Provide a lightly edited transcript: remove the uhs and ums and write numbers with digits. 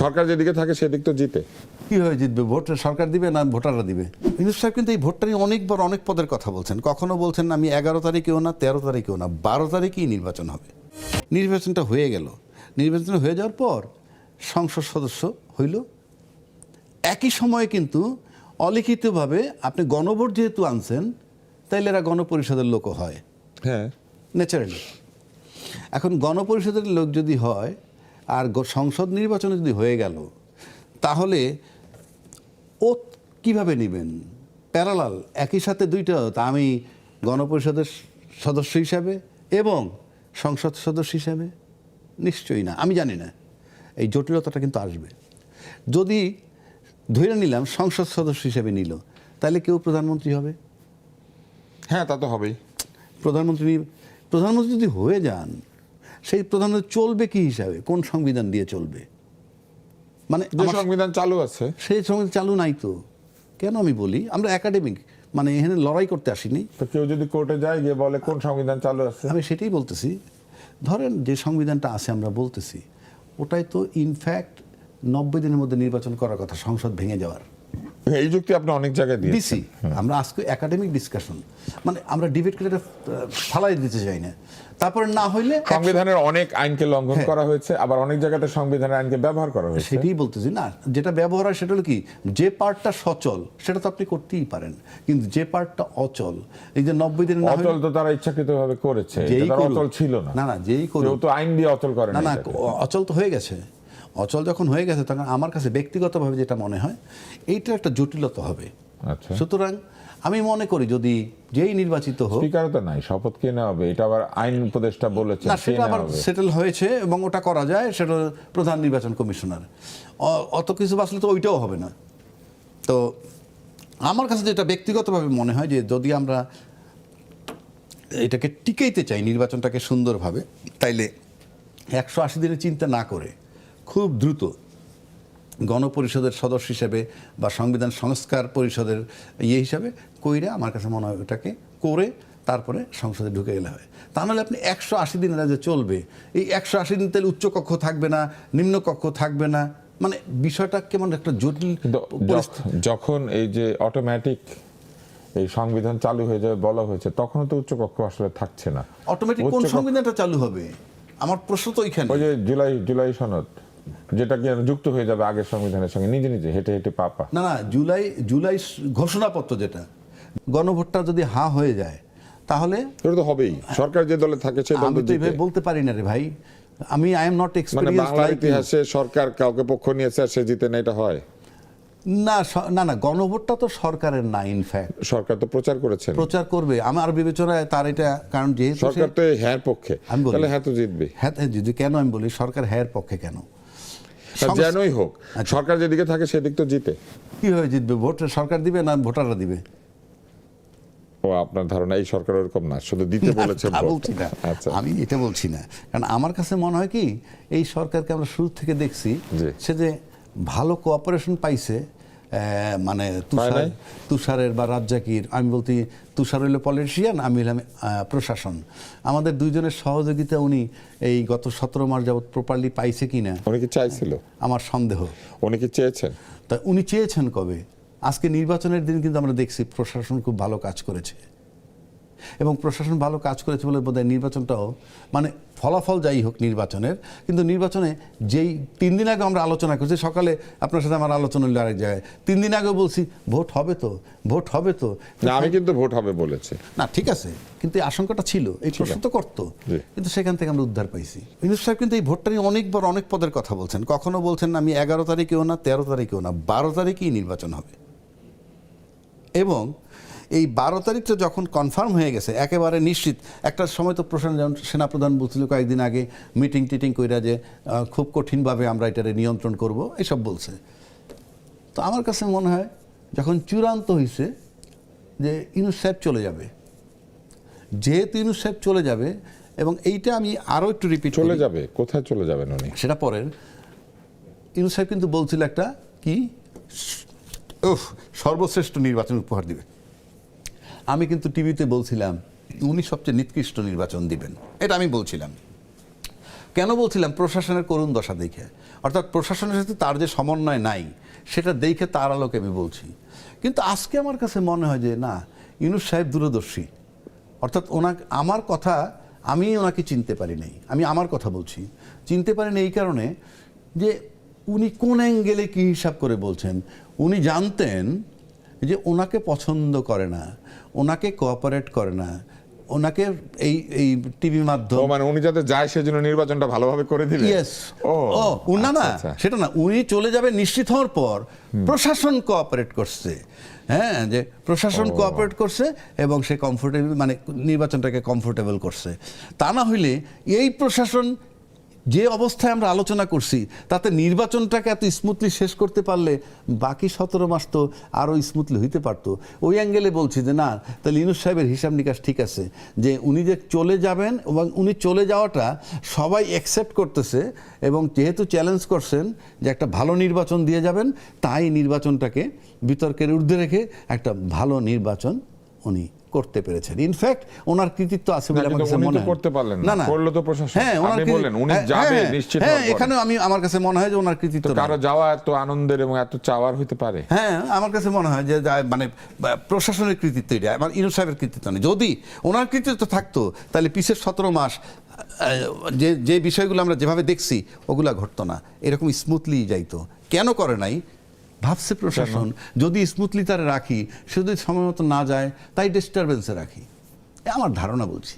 সরকার যেদিকে থাকে সেদিক তো জিতে। কীভাবে জিতবে? ভোট সরকার দিবে না ভোটাররা দিবে? ইউনূস সাহেব কিন্তু এই ভোটটা নিয়ে অনেকবার অনেক পদের কথা বলছেন। কখনো বলছেন আমি 11 তারিখেও না, 13 তারিখেও না, 12 তারিখেই নির্বাচন হবে। নির্বাচনটা হয়ে গেল। নির্বাচন হয়ে যাওয়ার পর সংসদ সদস্য হইল। একই সময়ে কিন্তু অলিখিতভাবে আপনি গণভোট যেহেতু আনছেন, তাইলে এরা গণপরিষদের লোকও হয়। হ্যাঁ, ন্যাচারালি। এখন গণপরিষদের লোক যদি হয় আর সংসদ নির্বাচনে যদি হয়ে গেল, তাহলে ও কিভাবে নেবেন? প্যারালাল একই সাথে দুইটা, তা আমি গণপরিষদের সদস্য হিসাবে এবং সংসদ সদস্য হিসাবে? নিশ্চয়ই না। আমি জানি না, এই জটিলতাটা কিন্তু আসবে। যদি ধরে নিলাম সংসদ সদস্য হিসেবে নিল, তাহলে কেউ প্রধানমন্ত্রী হবে? হ্যাঁ, তা তো হবেই। প্রধানমন্ত্রী যদি হয়ে যান, সেই প্রধানমন্ত্রী চলবে কি হিসাবে? কোন সংবিধান দিয়ে চলবে? মানে যে সংবিধান চালু আছে সেই সংবিধান চালু নাই তো। কেন আমি বলি, আমরা একাডেমিক, মানে এখানে লড়াই করতে আসিনি। তো কেউ যদি কোর্টে যায় গিয়ে বলে কোন সংবিধান চালু আছে, আমি সেটাই বলতেছি। ধরেন যে সংবিধানটা আছে আমরা বলতেছি, ওটাই তো ইনফ্যাক্ট 90 দিনের মধ্যে নির্বাচন করার কথা, সংসদ ভেঙে যাওয়ার। এই যুক্তি আপনি অনেক জায়গায় দিছি। দিয়েছেন। আমরা আজকে একাডেমিক ডিসকাশন, মানে আমরা ডিবেট করে ফালাই দিতে চাই না। তারপরে না হইলে সংবিধানের অনেক আইনকে লঙ্ঘন করা হয়েছে, আবার অনেক জায়গাতে সংবিধানের আইনকে ব্যবহার করা হয়েছে। সেটাই বলতেছি না, যেটা ব্যবহার হয় সেটা হলো কি, যে পার্টটা সচল সেটা তো আপনি করতেই পারেন, কিন্তু যে পার্টটা অচল, এই যে 90 দিন অচল তো তারা ইচ্ছাকৃতভাবে করেছে, অচল ছিল না। না, যেই করুক, তো আইন দিয়ে অচল করে না, অচল তো হয়ে গেছে। অচল যখন হয়ে গেছে, তখন আমার কাছে ব্যক্তিগতভাবে যেটা মনে হয়, এইটা একটা জটিলতা হবে। আচ্ছা, সুতরাং আমি মনে করি যদি যেই নির্বাচিত হোক, স্পিকারও তো নাই, শপথ কে নেওয়া হবে? এটা আবার আইন উপদেষ্টা বলেছে, না, সেটা আবার সেটেল হয়েছে এবং ওটা করা যায়, সেটা প্রধান নির্বাচন কমিশনার। অত কিছু বাঁচলে তো ওইটাও হবে না। তো আমার কাছে যেটা ব্যক্তিগতভাবে মনে হয়, যে যদি আমরা এটাকে টিকাইতে চাই, নির্বাচনটাকে সুন্দরভাবে, তাইলে 180 দিনের চিন্তা না করে খুব দ্রুত গণপরিষদের সদস্য হিসেবে বা সংবিধান সংস্কার পরিষদের হিসাবে কইরা, আমার কাছে মনে হয় ওটাকে করে তারপরে সংসদে ঢুকে গেলে হয়। তা নাহলে আপনি 180 দিন যে চলবে, এই 180 দিন তাহলে উচ্চকক্ষ থাকবে না, নিম্নকক্ষ থাকবে না, মানে বিষয়টা কেমন একটা জটিল। যখন এই যে অটোমেটিক এই সংবিধান চালু হয়ে যাবে বলা হয়েছে, তখনও তো উচ্চকক্ষ আসলে থাকছে না। অটোমেটিক কোন সংবিধানটা চালু হবে? আমার প্রশ্ন তো ওইখানে। ওই যে জুলাই সনদ, যেটা কি যুক্ত হয়ে যাবে আগের সংবিধানের সঙ্গে নিজে নিজে হেঁটে হেঁটে পাপা। না, জুলাই ঘোষণাপত্র, যেটা গণভোটটা যদি হা হয়ে যায়, তাহলে এটা তো হবেই। সরকার যে দলে থাকে সে দল তো জিতে। বলতে পারি না রে ভাই, আমি আই এম নট এক্সপেরিয়েন্সড। মানে বাংলার ইতিহাসে সরকার কাউকে পক্ষ নিয়েছে আর সে জিতে না, এটা হয় না, গণভোটটা তো সরকারের না। ইনফ্যাক্ট সরকার তো প্রচার করেছে, প্রচার করবে। আমার বিবেচনায় তার এটা, কারণ যেহেতু সরকার তো হ্যাঁ পক্ষে, তাহলে হ্যাঁ তো জিতবে। হ্যাঁ, যদি কেন আমি বলি সরকার হ্যাঁ পক্ষে কেন? যেনই হোক, সরকার যেদিকে থাকে সেদিক তো জিতে। কিভাবে জিতবে? ভোট সরকার দিবে না ভোটাররা দিবে? ও, আপনার ধারণা এই সরকার ওরকম না, শুধু দিতে বলেছে? বলছি না, আচ্ছা, আমি এটা বলছি না। কারণ আমার কাছে মনে হয় কি, এই সরকারকে আমরা শুরু থেকে দেখছি সে যে ভালো কোঅপারেশন পাইছে, মানে তুষারের বা রাজ্জাকির, আমি বলছি তুষার হইল পলিটিশিয়ান, আমি হইলাম প্রশাসন, আমাদের দুইজনের সহযোগিতা উনি এই গত 17 মাস যাবৎ প্রপারলি পাইছে কিনা উনি কি চাইছিল? আমার সন্দেহ। উনি কি চেয়েছেন? তা উনি চেয়েছেন কবে? আজকে নির্বাচনের দিন কিন্তু আমরা দেখছি প্রশাসন খুব ভালো কাজ করেছে, এবং প্রশাসন ভালো কাজ করেছে বলে বোধহয় নির্বাচনটাও, মানে ফলাফল যাই হোক নির্বাচনের, কিন্তু নির্বাচনে যেই 3 দিন আগে আমরা আলোচনা করছি, সকালে আপনার সাথে আমার আলোচনা হলো আরেক জায়গায়, 3 দিন আগে বলছি ভোট হবে তো, ভোট হবে তো। আমি কিন্তু ভোট হবে বলেছি। না, ঠিক আছে, কিন্তু এই আশঙ্কাটা ছিল, এই প্রশ্ন তো করতো, কিন্তু সেখান থেকে আমরা উদ্ধার পাইছি। ইউনূস সাহেব কিন্তু এই ভোটটা নিয়ে অনেকবার অনেক পদের কথা বলছেন। কখনো বলছেন আমি 11 তারিখেও না, 13 তারিখেও না, 12 তারিখেই নির্বাচন হবে। এবং এই 12 তারিখটা যখন কনফার্ম হয়ে গেছে, একেবারে নিশ্চিত, একটা সময় তো সেনাপ্রধান বলছিল কয়েকদিন আগে মিটিং কইরা যে খুব কঠিনভাবে আমরা এটারে নিয়ন্ত্রণ করব, এসব বলছে। তো আমার কাছে মনে হয় যখন চূড়ান্ত হয়েছে যে ইউনূস সাহেব চলে যাবে, যেহেতু ইউনূস সাহেব চলে যাবে, এবং এইটা আমি আরও একটু রিপিট, চলে যাবে কোথায়, চলে যাবেন উনি সেটা পরের। ইউনূস সাহেব কিন্তু বলছিল একটা কি, সর্বশ্রেষ্ঠ নির্বাচন উপহার দিবে। আমি কিন্তু টিভিতে বলছিলাম উনি সবচেয়ে নিকৃষ্ট নির্বাচন দিবেন, এটা আমি বলছিলাম। কেন বলছিলাম প্রশাসনের করুণ দশা দেখে, অর্থাৎ প্রশাসনের সাথে তার যে সমন্বয় নাই সেটা দেখে তার আলোকে আমি বলছি। কিন্তু আজকে আমার কাছে মনে হয় যে না, ইউনূস সাহেব দূরদর্শী, অর্থাৎ আমার কথা আমি ওনাকে চিনতে পারি নাই, আমি আমার কথা বলছি, চিনতে পারিনি এই কারণে যে উনি কোন অ্যাঙ্গেলে কী হিসাব করে বলছেন। উনি জানতেন যে ওনাকে পছন্দ করে না, ওনাকে কোঅপারেট করে না, ওনাকে এই টিভি মাধ্যম, মানে উনি যাতে যায় সেজন্য নির্বাচনটা ভালোভাবে করে দিলেন। ইয়েস, না না সেটা না, উনি চলে যাবে নিশ্চিত হওয়ার পর প্রশাসন কোঅপারেট করছে, হ্যাঁ, যে প্রশাসন কোঅপারেট করছে এবং সে কমফোর্টেবল, মানে নির্বাচনটাকে কমফোর্টেবল করছে। তা না হইলে এই প্রশাসন যে অবস্থায় আমরা আলোচনা করছি তাতে নির্বাচনটাকে এত স্মুথলি শেষ করতে পারলে বাকি 17 মাস তো আরও স্মুথলি হইতে পারতো। ওই অ্যাঙ্গেলে বলছি যে না, তাহলে ইউনূস সাহেবের হিসাব নিকাশ ঠিক আছে যে উনি যে চলে যাবেন এবং উনি চলে যাওয়াটা সবাই অ্যাকসেপ্ট করতেছে, এবং যেহেতু চ্যালেঞ্জ করছেন যে একটা ভালো নির্বাচন দিয়ে যাবেন, তাই নির্বাচনটাকে বিতর্কের ঊর্ধ্বে রেখে একটা ভালো নির্বাচন উনি করতে পেরেছেন। ইনফ্যাক্ট ওনার কৃতিত্ব আছে বলে আমার কাছে মনে হয়। করতে পারলেন না না, করলো তো প্রশাসন। হ্যাঁ, আপনি বললেন উনি যাবে নিশ্চিত। হ্যাঁ, এখানে আমার কাছে মনে হয় যে ওনার কৃতিত্ব কারো যাওয়া এত আনন্দের এবং এত চাওয়ার হতে পারে। হ্যাঁ, আমার কাছে মনে হয় যে মানে প্রশাসনের কৃতিত্ব এটা, আমার ইউনূস সাহেবের কৃতিত্ব নেই। যদি ওনার কৃতিত্ব থাকতো তাহলে পিছের 17 মাস যে বিষয়গুলো আমরা যেভাবে দেখছি ওগুলা ঘটতো না, এরকম স্মুথলি যাইতো। কেন করে নাই ভাবছে প্রশাসন, যদি স্মুথলি তারা রাখি, সে যদি সময় মতো না যায় তাই ডিস্টারবেন্সে রাখি, আমার ধারণা বলছি।